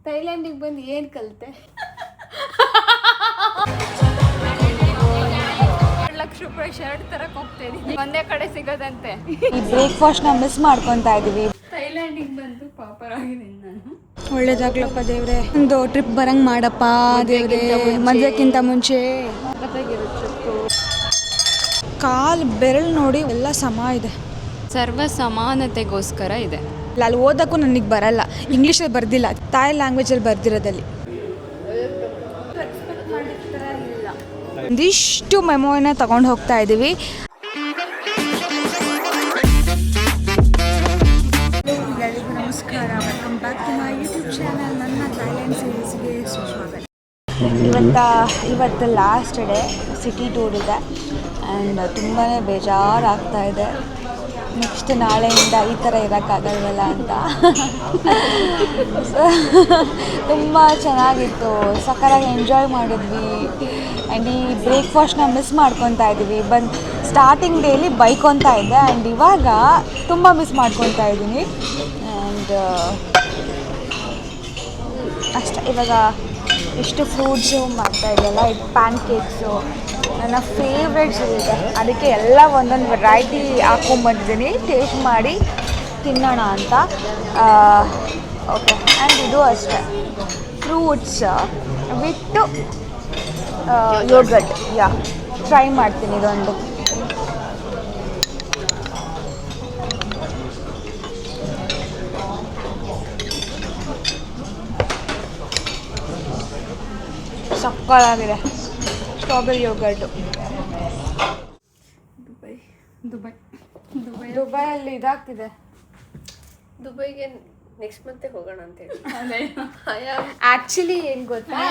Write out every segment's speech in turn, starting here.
ಥೈಲ್ಯಾಂಡಿಗೆ ಬಂದು ಏನು ಕಲಿತೆ? 1 ಲಕ್ಷ ರೂಪಾಯಿ ಶರ್ಟ್ ತರಕ್ಕೆ ಹೋಗ್ತಾ ಇದ್ದೀನಿ, ಒಂದೇ ಕಡೆ ಸಿಗೋದಂತೆ. ಈ ಬ್ರೇಕ್ಫಾಸ್ಟ್ನ ಮಿಸ್ ಮಾಡ್ಕೊತಾ ಇದ್ದೀವಿ. ಥೈಲ್ಯಾಂಡಿಗೆ ಬಂದು ಪಾಪರ್ ಆಗಿದ್ದೀನಿ ನಾನು. ಒಳ್ಳೇದಾಗ್ಲಪ್ಪ ದೇವ್ರೆ, ಒಂದು ಟ್ರಿಪ್ ಬರಂಗ್ ಮಾಡಪ್ಪ ದೇವ್ರೆ. ಮದುವೆಕ್ಕಿಂತ ಮುಂಚೆ ಕಾಲು ಬೆರಳು ನೋಡಿ ಎಲ್ಲ ಸಮ ಇದೆ. ಸರ್ವ ಸಮಾನತೆಗೋಸ್ಕರ ಇದೆ. ಅಲ್ಲಿ ಓದಕ್ಕೂ ನನಗೆ ಬರಲ್ಲ, ಇಂಗ್ಲೀಷಲ್ಲಿ ಬರ್ದಿಲ್ಲ, ತಾಯಿ ಲ್ಯಾಂಗ್ವೇಜಲ್ಲಿ ಬರ್ದಿರೋದಲ್ಲಿ. ಒಂದಿಷ್ಟು ಮೆಮೊರಿನ ತಗೊಂಡು ಹೋಗ್ತಾ ಇದ್ದೀವಿ. ಎಲ್ಲರಿಗೂ ನಮಸ್ಕಾರ, welcome back to my YouTube channel. ನನ್ನ ಥೈಲ್ಯಾಂಡ್ ಸೀರೀಸ್ಗೆ ಸುಸ್ವಾಗತ. ಇವತ್ತು ಲಾಸ್ಟ್ ಡೇ, ಸಿಟಿ ಟೂರ್ ಇದೆ ಆ್ಯಂಡ್ ತುಂಬಾ ಬೇಜಾರಾಗ್ತಾ ಇದೆ. ನೆಕ್ಸ್ಟ್ ನಾಳೆಯಿಂದ ಈ ಥರ ಇರೋಕ್ಕಾಗಲ್ವಲ್ಲ ಅಂತ. ತುಂಬ ಚೆನ್ನಾಗಿತ್ತು, ಸಕ್ಕತ್ತಾಗಿ ಎಂಜಾಯ್ ಮಾಡಿದ್ವಿ ಆ್ಯಂಡ್ ಈ ಬ್ರೇಕ್ಫಾಸ್ಟ್ನ ಮಿಸ್ ಮಾಡ್ಕೊತಾ ಇದ್ದೀವಿ. ಸ್ಟಾರ್ಟಿಂಗ್ ಡೇಲಿ ಬೈಕೊತಾ ಇದ್ದೆ ಆ್ಯಂಡ್ ಇವಾಗ ತುಂಬ ಮಿಸ್ ಮಾಡ್ಕೊತಾ ಇದ್ದೀನಿ ಆ್ಯಂಡ್ ಅಷ್ಟೇ. ಇವಾಗ ಇಷ್ಟು ಫ್ರೂಟ್ಸು ಮಾಡ್ತಾಯಿದ್ದೆಲ್ಲ, ಇದು ಪ್ಯಾನ್ ಕೇಕ್ಸು ನನ್ನ ಫೇವ್ರೆಟ್ಸ್ ಇದೆ, ಅದಕ್ಕೆ ಎಲ್ಲ ಒಂದೊಂದು ವೆರೈಟಿ ಹಾಕ್ಕೊಂಬಂದಿದ್ದೀನಿ ಟೇಸ್ಟ್ ಮಾಡಿ ತಿನ್ನೋಣ ಅಂತ. ಓಕೆ, ಆ್ಯಂಡ್ ಇದು ಅಷ್ಟೇ, ಫ್ರೂಟ್ಸ್ ವಿತ್ ಯೋಗರ್ಟ್. ಟ್ರೈ ಮಾಡ್ತೀನಿ ಇದೊಂದು. ಸಕ್ಕತ್ತಾಗಿದೆ ಸ್ಟ್ರಾಬೆರಿ ಯೋಗರ್ಟು. ದುಬೈಯಲ್ಲಿ ಇದಾಗ್ತಿದೆ. ದುಬೈಗೆ ನೆಕ್ಸ್ಟ್ ಮಂತ್ ಹೋಗೋಣ ಅಂತ ಹೇಳಿ. ಆಕ್ಚುಲಿ ಏನು ಗೊತ್ತಾ,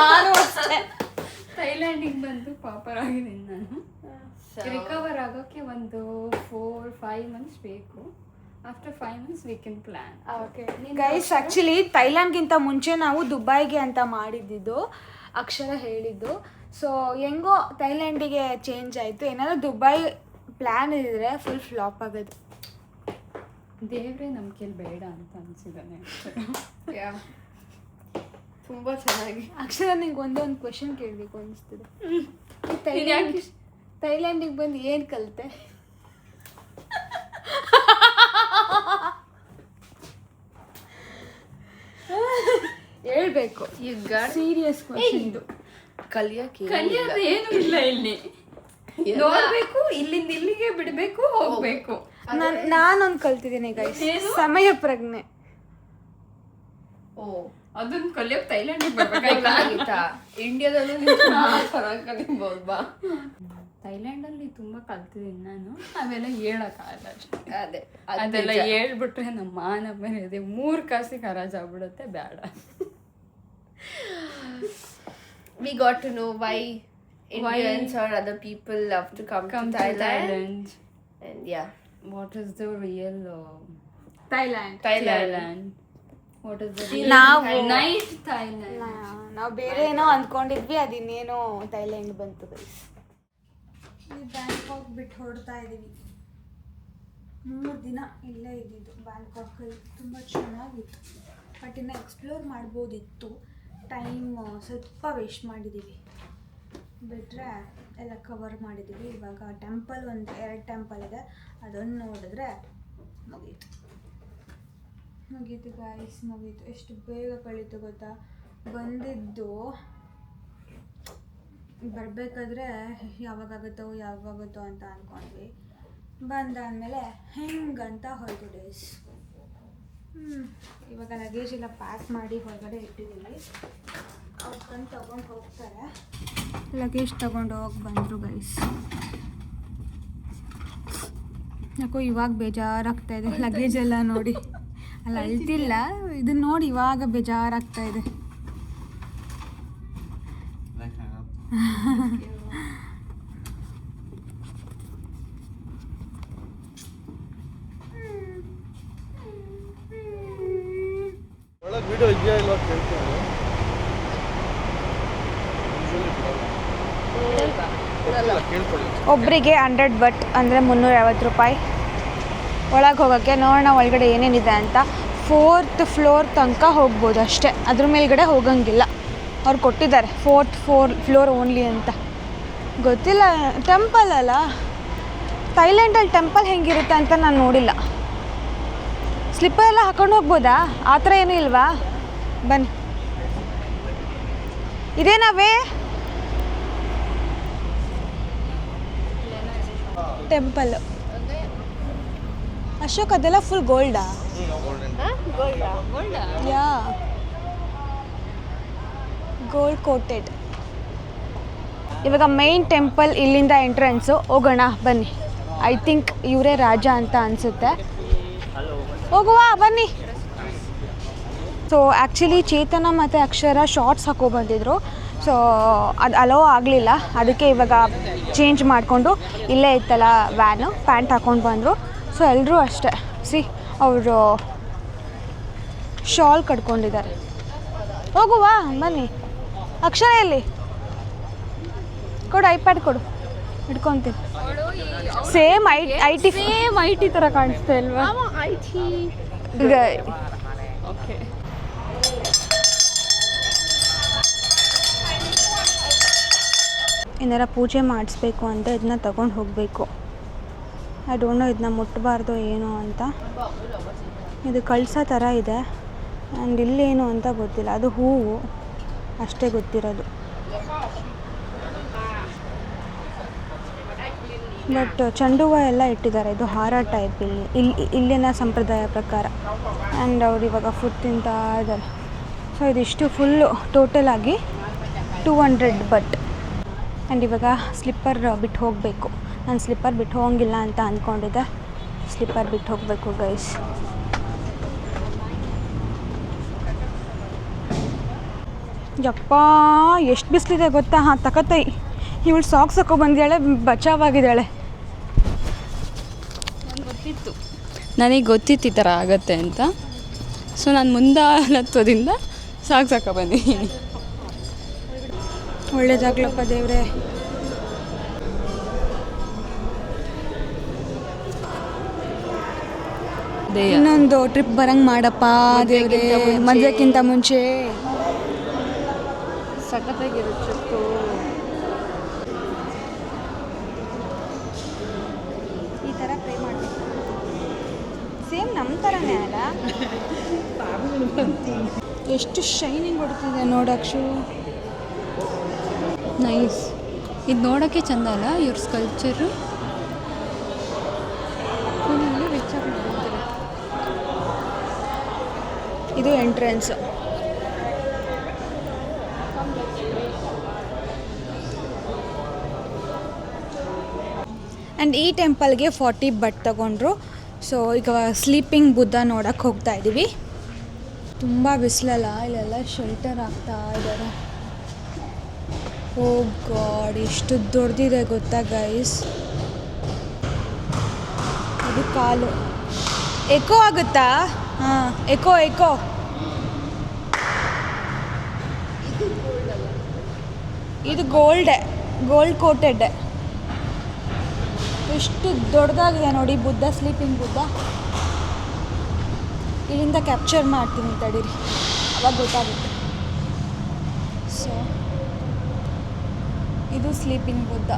ನಾನು ಅಷ್ಟೇ ಥೈಲ್ಯಾಂಡಿಗೆ ಬಂದು ಪಾಪರ್ ಆಗಿದ್ದೀನಿ ನಾನು. ರಿಕವರ್ ಆಗೋಕ್ಕೆ ಒಂದು 4-5 ಮಂತ್ಸ್ ಬೇಕು. After 5 months we can plan. Okay guys, actually ಥೈಲ್ಯಾಂಡ್ಗಿಂತ ಮುಂಚೆ ನಾವು ದುಬೈಗೆ ಅಂತ ಮಾಡಿದ್ದು, ಅಕ್ಷರ ಹೇಳಿದ್ದು. ಸೊ ಹೆಂಗೋ ಥೈಲ್ಯಾಂಡಿಗೆ ಚೇಂಜ್ ಆಯಿತು. ಏನಾದರೂ ದುಬೈ ಪ್ಲ್ಯಾನ್ ಇದ್ದರೆ ಫುಲ್ ಫ್ಲಾಪ್ ಆಗೋದು. ದೇವ್ರೆ ನಮ್ಮ ಕೈಲಿ ಬೇಡ ಅಂತ ಅನಿಸಿದ್ದಾನೆ. ತುಂಬ ಚೆನ್ನಾಗಿ. ಅಕ್ಷರ ನಿಂಗೆ ಒಂದೊಂದು ಕ್ವೆಶನ್ ಕೇಳಬೇಕು ಅನಿಸ್ತಿದೆ. ಥೈಲ್ಯಾಂಡಿಗೆ ಬಂದು ಏನು ಕಲಿತೆ? ಹೇಳ್ಬೇಕು. ಈಗ ಸೀರಿಯಸ್ ಕ್ವೆಶನ್ ಇದು. ಕಲಿಯೋದು ಏನು ಇಲ್ಲ ಇಲ್ಲಿ. ನೋಡ್ಬೇಕು, ಇಲ್ಲಿಂದ ಇಲ್ಲಿಗೆ ಬಿಡಬೇಕು, ಹೋಗ್ಬೇಕು. ನಾನೊಂದು ಕಲ್ತಿದ್ದೀನಿ ಗೈಸ್, ಸಮಯ ಪ್ರಜ್ಞೆ. ಓ, ಅದನ್ನ ಕಲಿಯೋಕೆ ಥೈಲ್ಯಾಂಡಿಗೆ ಬರ್ಬೇಕಾಗಿತ್ತಾ? ಇಂಡಿಯಾದಲ್ಲೂ ಕಲಿಬಹುದು ಬಾ. ಥೈಲ್ಯಾಂಡಲ್ಲಿ ತುಂಬ ಕಲ್ತಿದ್ದೀನಿ ನಾನು, ಅವೆಲ್ಲ ಹೇಳೋಕ್ಕಾಗಲ್ಲ ಅಷ್ಟೇ. ಅದೇ ಅದೆಲ್ಲ ಹೇಳ್ಬಿಟ್ರೆ ನಮ್ಮ ಮಾನ ಮೇಲೆ 3 ಕಾಸಿಗೆ ಹರಾಜಾಗ್ಬಿಡುತ್ತೆ, ಬೇಡ. We got to know why Indians or other people love to come to Thailand. And yeah, what is the real Thailand. What is the real night Thailand? ನಾವು ಬೇರೆ ಏನೋ ಅಂದ್ಕೊಂಡಿದ್ವಿ, ಅದಿನ್ನೇನೋ ಥೈಲ್ಯಾಂಡ್ ಬಂತು ಗೈಸ್. ಬ್ಯಾಂಕಾಕ್ ಬಿಟ್ಟು ಹೊರಡ್ತಾ ಇದ್ದೀವಿ. 3 ದಿನ ಇಲ್ಲೇ ಇದ್ದಿದ್ದು ಬ್ಯಾಂಕಾಕಲ್ಲಿ. ತುಂಬ ಚೆನ್ನಾಗಿತ್ತು, ಬಟ್ ಇನ್ನು ಎಕ್ಸ್ಪ್ಲೋರ್ ಮಾಡ್ಬೋದಿತ್ತು. ಟೈಮ್ ಸ್ವಲ್ಪ ವೇಸ್ಟ್ ಮಾಡಿದ್ದೀವಿ, ಬಿಟ್ಟರೆ ಎಲ್ಲ ಕವರ್ ಮಾಡಿದ್ದೀವಿ. ಇವಾಗ ಟೆಂಪಲ್ 2 ಟೆಂಪಲ್ ಇದೆ, ಅದನ್ನು ನೋಡಿದ್ರೆ ಮುಗೀತು ಗಾಯ್ಸ್, ಮುಗೀತು. ಎಷ್ಟು ಬೇಗ ಕಳೀತು ಗೊತ್ತಾ. ಬಂದಿದ್ದು ಬರಬೇಕಾದ್ರೆ ಯಾವಾಗಾಗುತ್ತೋ ಅಂತ ಅಂದ್ಕೊಂಡ್ವಿ. ಬಂದಾದಮೇಲೆ ಹೆಂಗಂತ ಹೋಯ್ತು ಡೇಸ್. ಇವಾಗ ಲಗೇಜ್ ಎಲ್ಲ ಪ್ಯಾಕ್ ಮಾಡಿ ಹೊರಗಡೆ ಇಟ್ಟಿದ್ದೀವಿ. ಅವ್ರು ಬಂದು ತೊಗೊಂಡು ಹೋಗ್ತಾರೆ. ಲಗೇಜ್ ತೊಗೊಂಡು ಹೋಗಿ ಬಂದರು ಗೈಸ್. ಯಾಕೋ ಇವಾಗ ಬೇಜಾರಾಗ್ತಾ ಇದೆ ಲಗೇಜ್ ಎಲ್ಲ ನೋಡಿ. ಅಲ್ಲ ಅಳ್ತಿಲ್ಲ, ಇದನ್ನ ನೋಡಿ ಇವಾಗ ಬೇಜಾರಾಗ್ತಾ ಇದೆ. ಒಬ್ಬರಿಗೆ 100 ಬಟ್ ಅಂದರೆ 350 ರೂಪಾಯಿ. ಒಳಗೆ ಹೋಗೋಕ್ಕೆ ನೋಡೋಣ ಒಳಗಡೆ ಏನೇನಿದೆ ಅಂತ. 4th ಫ್ಲೋರ್ ತನಕ ಹೋಗ್ಬೋದು ಅಷ್ಟೇ, ಅದ್ರ ಮೇಲ್ಗಡೆ ಹೋಗಂಗಿಲ್ಲ. ಅವ್ರು ಕೊಟ್ಟಿದ್ದಾರೆ 4th ಫ್ಲೋರ್ ಓನ್ಲಿ ಅಂತ. ಗೊತ್ತಿಲ್ಲ, ಟೆಂಪಲ್ ಅಲ್ಲ. ಥೈಲ್ಯಾಂಡಲ್ಲಿ ಟೆಂಪಲ್ ಹೆಂಗಿರುತ್ತೆ ಅಂತ ನಾನು ನೋಡಿಲ್ಲ. ಸ್ಲಿಪ್ಪರ್ ಎಲ್ಲ ಹಾಕೊಂಡು ಹೋಗ್ಬೋದಾ? ಆ ಥರ ಏನೂ ಇಲ್ವಾ? ಬನ್ನಿ, ಇದೇನವೇ ಟೆಂಪಲ್. ಅಶೋಕ್ ಅದೆಲ್ಲ ಫುಲ್ ಗೋಲ್ಡಾ? ಯಾ, ಗೋಲ್ಡ್ ಕೋಟೆಡ್. ಇವಾಗ ಮೈನ್ ಟೆಂಪಲ್ ಇಲ್ಲಿಂದ ಎಂಟ್ರೆನ್ಸು. ಹೋಗೋಣ ಬನ್ನಿ. ಐ ಥಿಂಕ್ ಇವರೇ ರಾಜ ಅಂತ ಅನಿಸುತ್ತೆ. ಹೋಗುವ ಬನ್ನಿ. ಸೊ ಆ್ಯಕ್ಚುಲಿ ಚೇತನ ಮತ್ತು ಅಕ್ಷರ ಶಾರ್ಟ್ಸ್ ಹಾಕೊಬಂದಿದ್ರು. ಸೊ ಅದು ಅಲೋ ಆಗಲಿಲ್ಲ, ಅದಕ್ಕೆ ಇವಾಗ ಚೇಂಜ್ ಮಾಡಿಕೊಂಡು ಇಲ್ಲೇ ಇತ್ತಲ್ಲ ವ್ಯಾನು, ಪ್ಯಾಂಟ್ ಹಾಕ್ಕೊಂಡು ಬಂದರು. ಸೊ ಎಲ್ಲರೂ ಅಷ್ಟೇ, ಅವರು ಶಾಲ್ ಕಟ್ಕೊಂಡಿದ್ದಾರೆ. ಹೋಗುವ ಬನ್ನಿ. ಅಕ್ಷರ ಎಲ್ಲಿ? ಕೊಡು, ಐಪ್ಯಾಡ್ ಕೊಡು, ಹಿಡ್ಕೊತೀನಿ. ಸೇಮ್ ಐ ಟಿ ಥರ ಕಾಣಿಸ್ತಾ ಇಲ್ವಾ? ಈಗ ಓಕೆ. ಏನಾರ ಪೂಜೆ ಮಾಡಿಸ್ಬೇಕು ಅಂದರೆ ಇದನ್ನ ತಗೊಂಡು ಹೋಗಬೇಕು. ಐ ಡೋಂಟ್ ನೋ ಇದನ್ನ ಮುಟ್ಟಬಾರ್ದು ಏನು ಅಂತ. ಇದು ಕಳಸ ಥರ ಇದೆ. ಆ್ಯಂಡ್ ಇಲ್ಲೇನು ಅಂತ ಗೊತ್ತಿಲ್ಲ. ಅದು ಹೂವು ಅಷ್ಟೇ ಗೊತ್ತಿರೋದು. ಬಟ್ ಚೆಂಡು ಹೂವು ಎಲ್ಲ ಇಟ್ಟಿದ್ದಾರೆ. ಇದು ಹಾರ ಟೈಪ್ ಇಲ್ಲಿನ ಸಂಪ್ರದಾಯ ಪ್ರಕಾರ. ಆ್ಯಂಡ್ ಅವ್ರು ಇವಾಗ ಫುಡ್ ತಿಂತಾ ಇದ್ದಾರೆ. ಸೊ ಇದಿಷ್ಟು ಫುಲ್ಲು ಟೋಟಲ್ ಆಗಿ 200 ಬಟ್. ಆ್ಯಂಡ್ ಇವಾಗ ಸ್ಲಿಪ್ಪರ್ ಬಿಟ್ಟು ಹೋಗಬೇಕು. ನಾನು ಸ್ಲಿಪ್ಪರ್ ಬಿಟ್ಟು ಹೋಗಂಗಿಲ್ಲ ಅಂತ ಅಂದ್ಕೊಂಡಿದ್ದೆ. ಸ್ಲಿಪ್ಪರ್ ಬಿಟ್ಟು ಹೋಗಬೇಕು ಗೈಸ್. ಯಪ್ಪ ಎಷ್ಟು ಬಿಸಿಲಿದೆ ಗೊತ್ತಾ? ಹಾಂ ತಕತೈ. ಇವಳು ಸಾಕ್ಸ್ ಹಾಕೋ ಬಂದಿದ್ದಾಳೆ, ಬಚಾವಾಗಿದ್ದಾಳೆ. ನನಗೆ ಗೊತ್ತಿತ್ತು ಈ ಥರ ಆಗತ್ತೆ ಅಂತ. ಸೊ ನಾನು ಮುಂದಾಲತ್ವದಿಂದ ಸಾಕ್ಸ್ ಹಾಕೋ ಬಂದಿದ್ದೀನಿ. ಒಳ್ಳೇದಾಗ್ಲಪ್ಪ ದೇವ್ರೆ. ಇನ್ನೊಂದು ಟ್ರಿಪ್ ಬರಂಗೆ ಮಾಡಪ್ಪ ದೇವ್ರೆ, ಮದುವೆಕ್ಕಿಂತ ಮುಂಚೆ. ಸಖತ್ತಾಗಿರೋ ಟ್ರಿಪ್ಪು. ಈ ಥರ ಪ್ರೇ ಮಾಡಬೇಕು. ಸೇಮ್ ನಮ್ಮ ಥರನೇ ಅಲ್ಲ? ಎಷ್ಟು ಶೈನಿಂಗ್ ಹೊಡ್ತಿದೆ ನೋಡಕ್ಷು. ನೈಸ್. ಇದು ನೋಡೋಕ್ಕೆ ಚೆಂದ ಅಲ್ಲ ಇವ್ರ ಸ್ಕಲ್ಪ್ಚರು. ಫುಲ್ಲು ರಿಚಾಗಿ ಮಾಡ್ತಾರೆ. ಇದು ಎಂಟ್ರೆನ್ಸ್. ಆ್ಯಂಡ್ ಈ ಟೆಂಪಲ್ಗೆ 40 ಬಟ್ ತಗೊಂಡ್ರು. ಸೊ ಈಗ ಸ್ಲೀಪಿಂಗ್ ಬುದ್ಧ ನೋಡೋಕ್ಕೆ ಹೋಗ್ತಾ ಇದ್ದೀವಿ. ತುಂಬ ಬಿಸಿಲಲ್ಲ, ಇಲ್ಲೆಲ್ಲ ಶೆಲ್ಟರ್ ಆಗ್ತಾ ಇದ್ದಾರೆ. ಓ ಗಾಡ್, ಎಷ್ಟು ದೊಡ್ಡದಿದೆ ಗೊತ್ತಾ ಗೈಸ್. ಅದು ಕಾಲು ಎಕೋ ಆಗುತ್ತಾ? ಹಾಂ, ಎಕೋ. ಇದು ಗೋಲ್ಡ್ ಕೋಟೆಡ್. ಎಷ್ಟು ದೊಡ್ಡದಾಗಿದೆ ನೋಡಿ ಬುದ್ಧ, ಸ್ಲೀಪಿಂಗ್ ಬುದ್ಧ. ಇಲ್ಲಿಂದ ಕ್ಯಾಪ್ಚರ್ ಮಾಡ್ತೀನಿ ತಡೀರಿ, ಅವಾಗ ಗೊತ್ತಾಗುತ್ತೆ. ಸೊ ಇದು ಸ್ಲೀಪಿಂಗ್ ಬುದ್ಧ.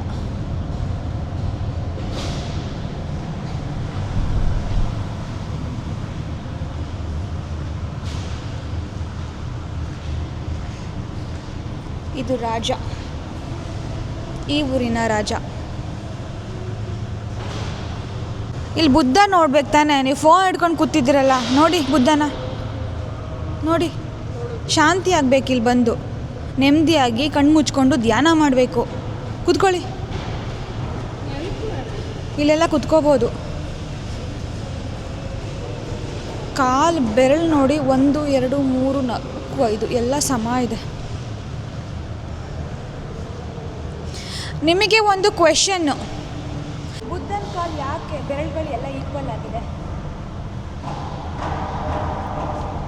ಇದು ರಾಜ, ಈ ಊರಿನ ರಾಜ. ಇಲ್ಲಿ ಬುದ್ಧ ನೋಡ್ಬೇಕು ತಾನೆ? ನೀವು ಫೋನ್ ಹಿಡ್ಕೊಂಡು ಕೂತಿದ್ದೀರಲ್ಲ, ನೋಡಿ ಬುದ್ಧನ ನೋಡಿ. ಶಾಂತಿ ಆಗಬೇಕು, ಇಲ್ಲಿ ಬಂದು ನೆಮ್ಮದಿಯಾಗಿ ಕಣ್ಣು ಮುಚ್ಕೊಂಡು ಧ್ಯಾನ ಮಾಡಬೇಕು. ಕೂತ್ಕೊಳ್ಳಿ, ಇಲ್ಲೆಲ್ಲ ಕೂತ್ಕೋಬೋದು. ಕಾಲು ಬೆರಳು ನೋಡಿ, 1 2 3 4 5 ಎಲ್ಲ ಸಮ ಇದೆ. ನಿಮಗೆ ಒಂದು ಕ್ವೆಶನ್ನು, ಬುದ್ಧನ ಕಾಲು ಯಾಕೆ ಬೆರಳುಗಳು ಎಲ್ಲ ಈಕ್ವಲ್ ಆಗಿದೆ?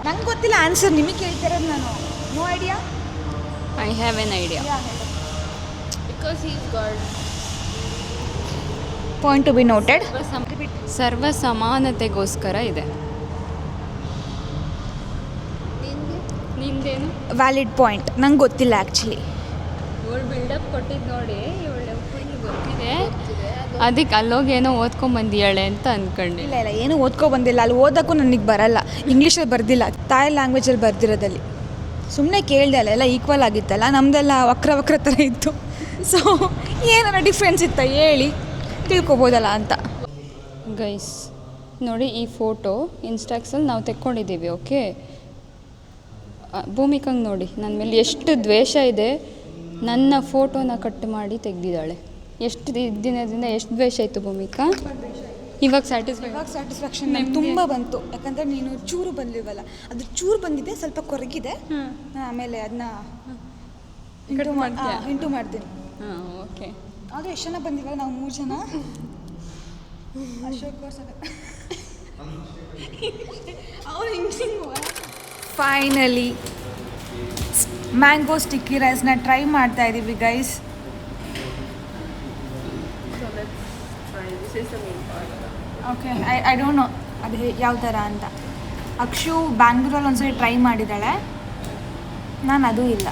ನಂಗೆ ಗೊತ್ತಿಲ್ಲ ಆನ್ಸರ್, ನಿಮಗೆ ಕೇಳ್ತಿರೋದು ನಾನು. No idea? I have an idea. Because he's God. Point to be noted. ಸರ್ವ ಸಮಾನತೆಗೋಸ್ಕರ ಇದೆ. ನಿಂದೇನು ವ್ಯಾಲಿಡ್ ಪಾಯಿಂಟ್. ನಂಗೆ ಗೊತ್ತಿಲ್ಲ ಆ್ಯಕ್ಚುಲಿ. ಇವಳು ಬಿಲ್ಡಪ್ ಕೊಟ್ಟಿದ್ದು ನೋಡಿ, ಇವಳು ಫುಲ್ ಗೊತ್ತಿದೆ, ಅದಕ್ಕೆ ಅಲ್ಲೋಗಿ ಏನೋ ಓದ್ಕೊಂಬಂದಿಯಾಳೆ ಅಂತ ಅಂದ್ಕೊಂಡೆ. ಇಲ್ಲ ಇಲ್ಲ, ಏನೂ ಓದ್ಕೊ ಬಂದಿಲ್ಲ. ಅಲ್ಲಿ ಓದೋಕ್ಕೂ ನನಗೆ ಬರಲ್ಲ. ಇಂಗ್ಲೀಷಲ್ಲಿ ಬರ್ದಿಲ್ಲ, ತಾಯಿ ಲ್ಯಾಂಗ್ವೇಜಲ್ಲಿ ಬರ್ದಿರೋದಲ್ಲಿ. ಸುಮ್ಮನೆ ಕೇಳಿದೆ, ಅಲ್ಲೆಲ್ಲ ಈಕ್ವಲ್ ಆಗಿತ್ತಲ್ಲ, ನಮ್ಮದೆಲ್ಲ ವಕ್ರ ಥರ ಇತ್ತು. ಸೊ ಏನಾರ ಡಿಫ್ರೆನ್ಸ್ ಇತ್ತ ಹೇಳಿ ತಿಳ್ಕೊಬೋದಲ್ಲ ಅಂತ. ಗೈಸ್ ನೋಡಿ, ಈ ಫೋಟೋ ಇನ್ಸ್ಟಾಕ್ಸಲ್ಲಿ ನಾವು ತೆಕ್ಕೊಂಡಿದ್ದೀವಿ. ಓಕೆ, ಭೂಮಿಕಂಗೆ ನೋಡಿ ನನ್ನ ಮೇಲೆ ಎಷ್ಟು ದ್ವೇಷ ಇದೆ. ನನ್ನ ಫೋಟೋನ ಕಟ್ ಮಾಡಿ ತೆಗೆದಿದ್ದಾಳೆ. ಎಷ್ಟು ದಿನದಿಂದ ಎಷ್ಟು ದ್ವೇಷ ಇತ್ತು ಭೂಮಿಕಾ. ಇವಾಗ ಸ್ಯಾಟಿಸ್ಫ್ಯಾಕ್ಷನ್ ನಂಗೆ ತುಂಬ ಬಂತು. ಯಾಕಂದರೆ ನೀನು ಚೂರು ಬಂದಿಲ್ವಲ್ಲ, ಅದು ಚೂರು ಬಂದಿದೆ, ಸ್ವಲ್ಪ ಕೊರಗಿದೆ. ಆಮೇಲೆ ಅದನ್ನ ಇಂಟು ಮಾಡ್ತೀನಿ. ಹಾಂ, ಓಕೆ. ಆದರೆ ಎಷ್ಟು ಜನ ಬಂದಿಲ್ವಲ್ಲ, ನಾವು 3 ಜನ. ಅಶೋಕ್ ಫೈನಲಿ ಮ್ಯಾಂಗೋ ಸ್ಟಿಕ್ಕಿ ರೈಸ್ನ ಟ್ರೈ ಮಾಡ್ತಾ ಇದ್ದೀವಿ guys. Okay, I don't know ಅದು ಯಾವ ಥರ ಅಂತ. ಅಕ್ಷು ಬ್ಯಾಂಗ್ಳೂರಲ್ಲಿ ಒಂದ್ಸರಿ ಟ್ರೈ ಮಾಡಿದ್ದಾಳೆ, ನಾನು ಅದೂ ಇಲ್ಲ.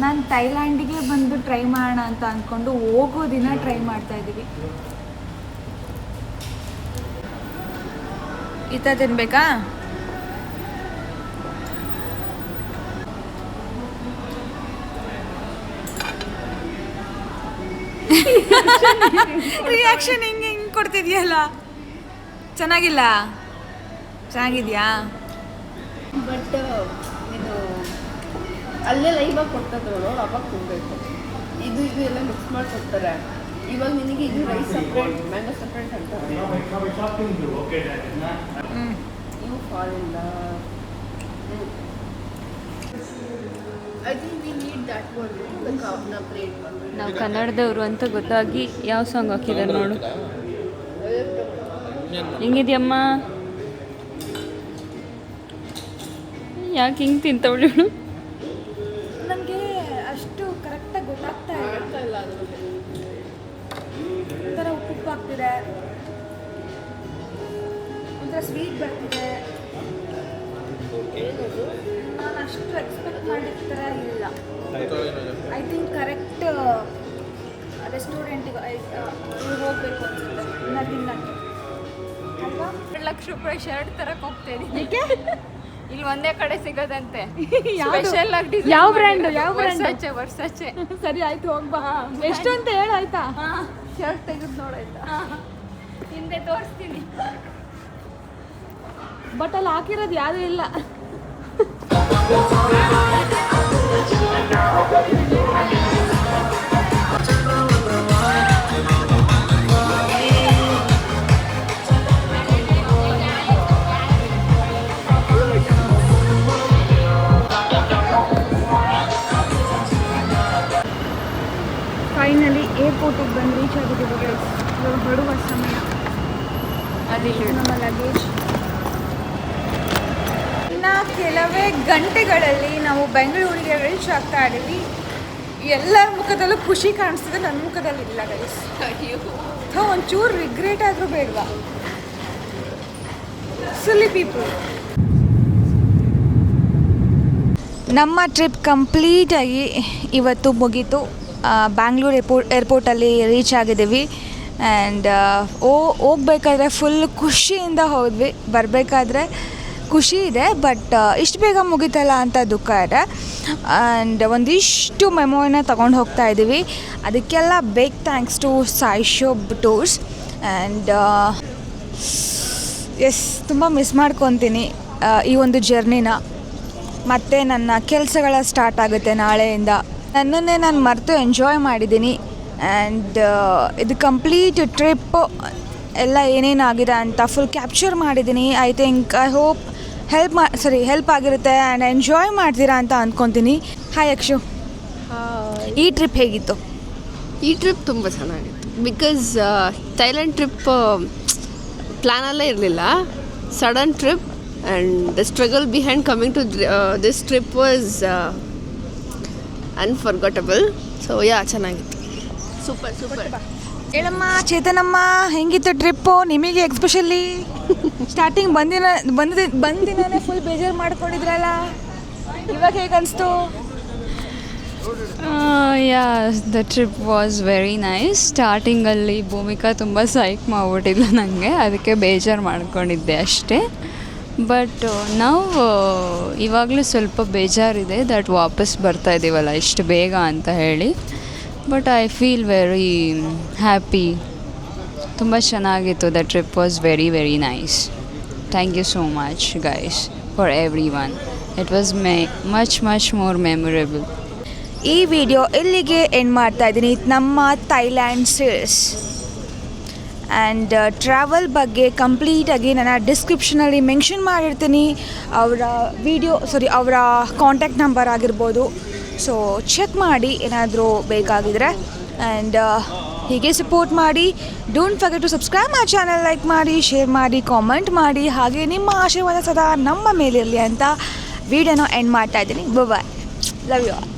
ನಾನು ಥೈಲ್ಯಾಂಡಿಗೆ ಬಂದು ಟ್ರೈ ಮಾಡೋಣ ಅಂತ ಅಂದ್ಕೊಂಡು ಹೋಗೋ ದಿನ ಟ್ರೈ ಮಾಡ್ತಾ ಇದ್ದೀವಿ. ಈ ಥರ ತಿನ್ಬೇಕಾ? ರಿಯಾಕ್ಷನ್ ಹಿಂಗೆ ಕೊಡ್ತಿದ್ಯಲ್ಲ, ಚೆನ್ನಾಗಿಲ್ಲ? ಚೆನ್ನಾಗಿದ್ಯಾ? ಬಟ್ ಇದು ಅಲ್ಲೇ ಲೈವಾಗಿ ಕೊಡ್ತಾರೆ ಅವಾಗ ತಿನ್ನಬೇಕು. ಇದು ಎಲ್ಲ ಮಿಕ್ಸ್ ಮಾಡಿ ಕೊಡ್ತಾರೆ. ಇವಾಗ ನಿನಗೆ ಇದು ರೈಸ್ ಸಪ್ರೇಟ್, ಮ್ಯಾಂಗೋ ಸಪ್ರೇಟ್ ಅಂತ. You fall in love. I think we need that one, the ಕಪ್ನ ಪ್ಲೇಟ್. ನಾವು ಕನ್ನಡದವರು ಅಂತ ಗೊತ್ತಾಗಿ ಯಾವ ಸಾಂಗ್ ಹಾಕಿದ್ದಾರೆ ನೋಡು. ಹೆಂಗಿದ್ಯಮ್ಮ? ಯಾಕೆ ಹಿಂಗೆ ತಿಂತವಳು? ನನಗೆ ಅಷ್ಟು ಕರೆಕ್ಟಾಗಿ ಗೊತ್ತಾಗ್ತಾ ಇಲ್ಲ. ಒಂಥರ ಉಪ್ಪು ಆಗ್ತಿದೆ, ಒಂಥರ ಸ್ವೀಟ್ ಬರ್ತಿದೆ. ನಾನು ಅಷ್ಟು ಎಕ್ಸ್ಪೆಕ್ಟ್ ಮಾಡಿದ ಥರ ಇಲ್ಲ. ಐ ಥಿಂಕ್ ಕರೆಕ್ಟ್ ರೆಸ್ಟೋರೆಂಟಿಗೆ ಹೋಗಬೇಕು ಅನ್ಸುತ್ತೆ ತಿನ್ನಕ್ಕೆ ಅಲ್ವಾ. 2 ಲಕ್ಷ ರೂಪಾಯಿ ಶರ್ಟ್ ತರಕ್ಕೆ ಹೋಗ್ತಾ ಇದ್ದೀನಿ. ಇಲ್ಲಿ ಒಂದೇ ಕಡೆ ಸಿಗೋದಂತೆ. ಸ್ಪೆಷಲ್ ಆಗಿ ಯಾವ ಬ್ರ್ಯಾಂಡ್? ಯಾವ ಬ್ರ್ಯಾಂಡ್? ವರ್ಸಾಚೆ. ಸರಿ ಆಯ್ತು, ಹೋಗ್ಬಾ. ಎಷ್ಟು ಅಂತ ಹೇಳಾಯ್ತಾ? ಶರ್ಟ್ ತೆಗೆದು ನೋಡಾಯ್ತಾ? ಹಿಂದೆ ತೋರಿಸ್ತೀನಿ. ಬಟ್ ಅಲ್ಲಿ ಹಾಕಿರೋದು ಯಾವುದೂ ಇಲ್ಲ. ಫೈನಲಿ ಏರ್ಪೋರ್ಟಿಗೆ ಬಂದು ರೀಚ್ ಆಗಿದ್ದೀವಿ ಗೈಸ್. ಇವಾಗ ಹೊರಡುವ ಸಮಯ. ಅದಿಲ್ಲ ನಮ್ಮ ಲಗೇಜ್. ಇನ್ನು ಕೆಲವೇ ಗಂಟೆಗಳಲ್ಲಿ ನಾವು ಬೆಂಗಳೂರಿಗೆ ರೀಚ್ ಆಗ್ತಾ ಇದ್ದೀವಿ. ಎಲ್ಲರ ಮುಖದಲ್ಲೂ ಖುಷಿ ಕಾಣಿಸ್ತಿದೆ, ನನ್ನ ಮುಖದಲ್ಲಿ ಇಲ್ಲ ಗೈಸ್. ಒಂಚೂರು ರಿಗ್ರೆಟ್ ಆದರೂ ಬೇಡವಾ? ಸಿಲ್ಲಿ ಪೀಪಲ್. ನಮ್ಮ ಟ್ರಿಪ್ ಕಂಪ್ಲೀಟಾಗಿ ಇವತ್ತು ಮುಗೀತು. ಬ್ಯಾಂಗ್ಳೂರು ಏರ್ಪೋರ್ಟಲ್ಲಿ ರೀಚ್ ಆಗಿದ್ದೀವಿ. ಆ್ಯಂಡ್ ಹೋಗ್ಬೇಕಾದ್ರೆ ಫುಲ್ ಖುಷಿಯಿಂದ ಹೋದ್ವಿ. ಬರಬೇಕಾದ್ರೆ ಖುಷಿ ಇದೆ, ಬಟ್ ಇಷ್ಟು ಬೇಗ ಮುಗಿತಲ್ಲ ಅಂತ ದುಃಖ ಇದೆ. ಆ್ಯಂಡ್ ಒಂದಿಷ್ಟು ಮೆಮೊರಿನ ತೊಗೊಂಡು ಹೋಗ್ತಾ ಇದ್ದೀವಿ. ಅದಕ್ಕೆಲ್ಲ big thanks to Sai Shobh tours. And yes, ತುಂಬ ಮಿಸ್ ಮಾಡ್ಕೊತೀನಿ ಈ ಒಂದು ಜರ್ನಿನ. ಮತ್ತು ನನ್ನ ಕೆಲಸಗಳ ಸ್ಟಾರ್ಟ್ ಆಗುತ್ತೆ ನಾಳೆಯಿಂದ. ನನ್ನನ್ನೇ ನಾನು ಮರೆತು ಎಂಜಾಯ್ ಮಾಡಿದ್ದೀನಿ. ಆ್ಯಂಡ್ ಇದು ಕಂಪ್ಲೀಟ್ ಟ್ರಿಪ್ ಎಲ್ಲ ಏನೇನಾಗಿದೆ ಅಂತ ಫುಲ್ ಕ್ಯಾಪ್ಚರ್ ಮಾಡಿದ್ದೀನಿ. I think I hope help ಆಗಿರುತ್ತೆ ಆ್ಯಂಡ್ ಎಂಜಾಯ್ ಮಾಡ್ತೀರಾ ಅಂತ ಅಂದ್ಕೊತೀನಿ. ಹಾಯ್ ಅಕ್ಷು, ಈ ಟ್ರಿಪ್ ಹೇಗಿತ್ತು? ಈ ಟ್ರಿಪ್ ತುಂಬ ಚೆನ್ನಾಗಿತ್ತು. ಬಿಕಾಸ್ ಥೈಲ್ಯಾಂಡ್ ಟ್ರಿಪ್ ಪ್ಲ್ಯಾನಲ್ಲೇ ಇರಲಿಲ್ಲ, sudden trip. And the struggle behind coming to this trip was unforgettable. So ಚೆನ್ನಾಗಿತ್ತು. ಸೂಪರ್. ಹೇಳಮ್ಮ ಚೇತನಮ್ಮ, ಹೆಂಗಿತ್ತು ಟ್ರಿಪ್ಪು ನಿಮಗೆ ಎಕ್ಸ್ಪೆಷಲಿ? ಸ್ಟಾರ್ಟಿಂಗ್ ಬಂದಿನೇ ಫುಲ್ ಬೇಜಾರು ಮಾಡ್ಕೊಂಡಿದ್ರಲ್ಲ, ಇವಾಗ ಹೇಗೆ ಅನಿಸ್ತು? Yeah the trip was very nice. ಸ್ಟಾರ್ಟಿಂಗಲ್ಲಿ ಭೂಮಿಕಾ ತುಂಬ ಸೈಕ್ ಮಾಡ್ಬಿಟ್ಟಿದ್ಲು ನನಗೆ, ಅದಕ್ಕೆ ಬೇಜಾರು ಮಾಡ್ಕೊಂಡಿದ್ದೆ ಅಷ್ಟೇ. ಬಟ್ ನಾವು ಇವಾಗಲೂ ಸ್ವಲ್ಪ ಬೇಜಾರಿದೆ ದಟ್ ವಾಪಸ್ ಬರ್ತಾ ಇದ್ದೀವಲ್ಲ ಇಷ್ಟು ಬೇಗ ಅಂತ ಹೇಳಿ. But I feel very happy. ತುಂಬ ಚೆನ್ನಾಗಿತ್ತು. The trip was very very nice. Thank you so much guys for everyone. It was much more memorable. ಈ ವಿಡಿಯೋ ಇಲ್ಲಿಗೆ ಎಂಡ್ ಮಾಡ್ತಾ ಇದ್ದೀನಿ. ನಮ್ಮ ಥೈಲ್ಯಾಂಡ್ ಸೀರೀಸ್ ಆ್ಯಂಡ್ ಟ್ರಾವೆಲ್ ಬಗ್ಗೆ ಕಂಪ್ಲೀಟಾಗಿ ನಾನು ಡಿಸ್ಕ್ರಿಪ್ಷನಲ್ಲಿ ಮೆನ್ಷನ್ ಮಾಡಿರ್ತೀನಿ. ಅವರ ಕಾಂಟ್ಯಾಕ್ಟ್ ನಂಬರ್ ಆಗಿರ್ಬೋದು. ಸೊ ಚೆಕ್ ಮಾಡಿ ಏನಾದರೂ ಬೇಕಾಗಿದ್ರೆ. ಆ್ಯಂಡ್ ಹೀಗೆ ಸಪೋರ್ಟ್ ಮಾಡಿ. Don't forget to subscribe my channel. Like ಮಾಡಿ, ಶೇರ್ ಮಾಡಿ, ಕಾಮೆಂಟ್ ಮಾಡಿ. ಹಾಗೆ ನಿಮ್ಮ ಆಶೀರ್ವಾದ ಸದಾ ನಮ್ಮ ಮೇಲಿರಲಿ ಅಂತ ವಿಡಿಯೋನ ಎಂಡ್ ಮಾಡ್ತಾ ಇದ್ದೀನಿ. ಬಾಯ್. Love you all.